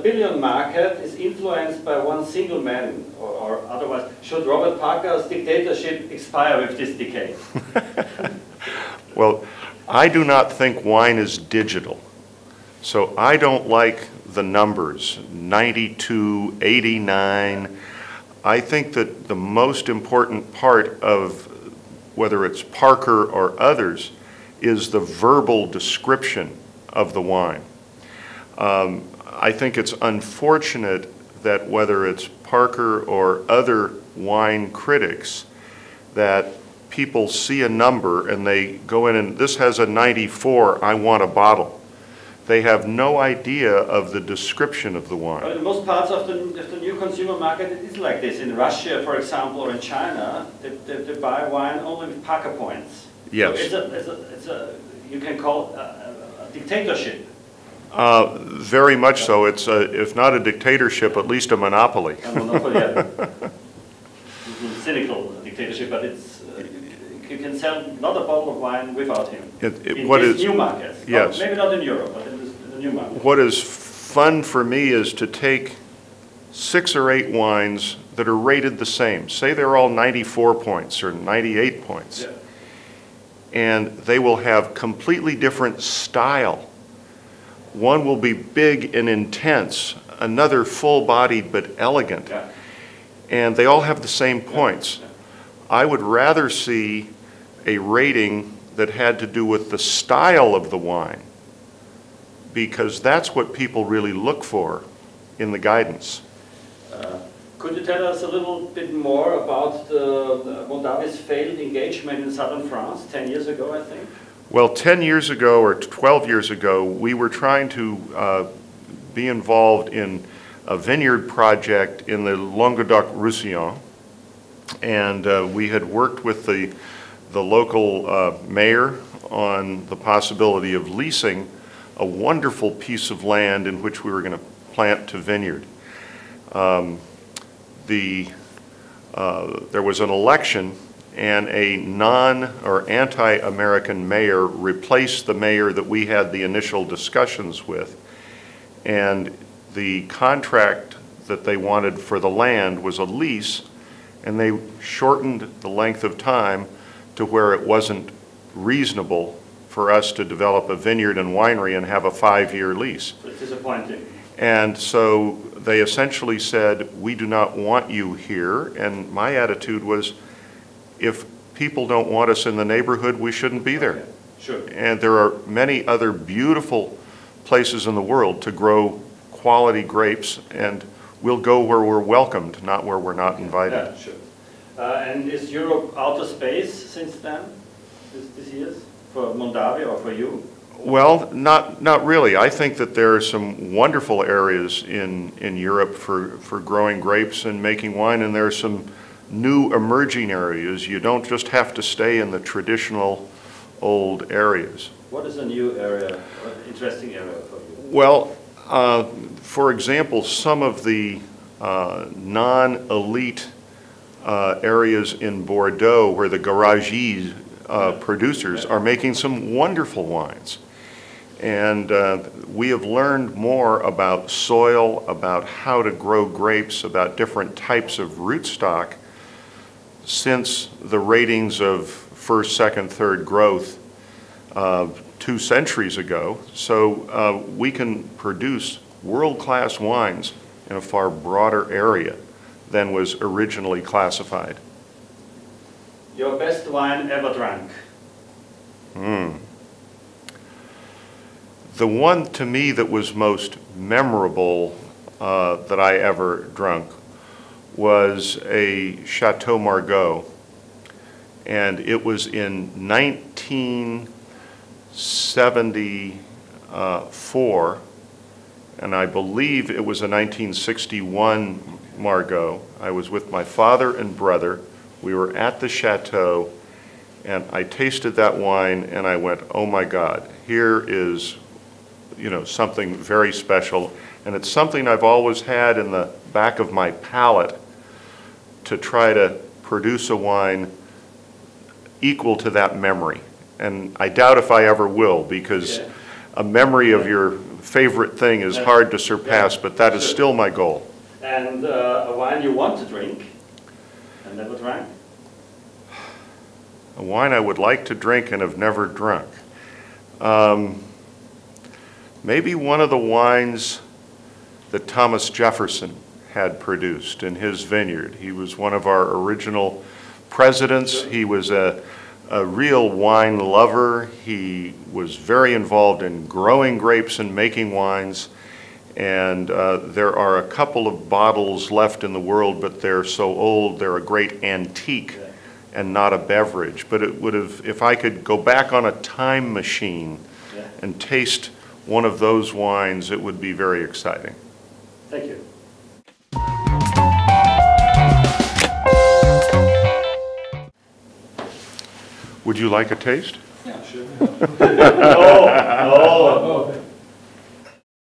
billion market is influenced by one single man, or otherwise, should Robert Parker's dictatorship expire with this decade? Well, I do not think wine is digital. So I don't like the numbers, 92, 89. I think that the most important part of whether it's Parker or others is the verbal description of the wine. I think it's unfortunate that whether it's Parker or other wine critics, that people see a number and they go in and this has a 94, I want a bottle. They have no idea of the description of the wine. Well, in most parts of the new consumer market, it is like this. In Russia, for example, or in China, they buy wine only with Parker points. Yes. So you can call it a dictatorship. Very much so. It's if not a dictatorship, at least a monopoly. A monopoly, yeah. It's a cynical dictatorship, but it's you can sell not a bottle of wine without him. In these new markets. Yes. Maybe not in Europe, but in the new market. What is fun for me is to take 6 or 8 wines that are rated the same. Say they're all 94 points or 98 points. Yeah. And they will have completely different style. One will be big and intense, another full-bodied but elegant. Yeah. And they all have the same points. Yeah. I would rather see a rating that had to do with the style of the wine, because that's what people really look for in the guidance. Could you tell us a little bit more about the Mondavi's failed engagement in southern France 10 years ago, I think? Well, 10 years ago or 12 years ago, we were trying to be involved in a vineyard project in the Languedoc-Roussillon, and we had worked with the local mayor on the possibility of leasing a wonderful piece of land in which we were going to plant to vineyard. There was an election, and a or anti-American mayor replaced the mayor that we had the initial discussions with, and the contract that they wanted for the land was a lease, and they shortened the length of time to where it wasn't reasonable for us to develop a vineyard and winery and have a 5-year lease. It's disappointing. And so they essentially said, we do not want you here. And my attitude was, if people don't want us in the neighborhood, we shouldn't be there. Okay. Sure. And there are many other beautiful places in the world to grow quality grapes, and we'll go where we're welcomed, not where we're not invited. Yeah, sure. And is Europe out of space since then, this years, for Mondavi or for you? Well, not really. I think that there are some wonderful areas in Europe for growing grapes and making wine, and there are some new emerging areas. You don't just have to stay in the traditional old areas. What is a new area, interesting area for you? Well, for example, some of the non-elite areas in Bordeaux where the garages producers are making some wonderful wines. And we have learned more about soil, about how to grow grapes, about different types of rootstock since the ratings of first, second, third growth 2 centuries ago. So we can produce world-class wines in a far broader area than was originally classified. Your best wine ever drank? The one to me that was most memorable that I ever drunk was a Chateau Margaux, and it was in 1974, and I believe it was a 1961 Margaux. I was with my father and brother. We were at the chateau, and I tasted that wine, and I went, oh my God, here is, something very special. And it's something I've always had in the back of my palate to try to produce a wine equal to that memory. And I doubt if I ever will, because a memory of your favorite thing is hard to surpass, but that is still my goal. And a wine you want to drink and never drank? A wine I would like to drink and have never drunk. Maybe one of the wines that Thomas Jefferson had produced in his vineyard. He was one of our original presidents. He was a real wine lover. He was very involved in growing grapes and making wines. And there are a couple of bottles left in the world, but they're so old, they're a great antique and not a beverage. But it would have, if I could go back on a time machine and taste one of those wines, it would be very exciting. Thank you. Would you like a taste? Yeah, sure. No, no.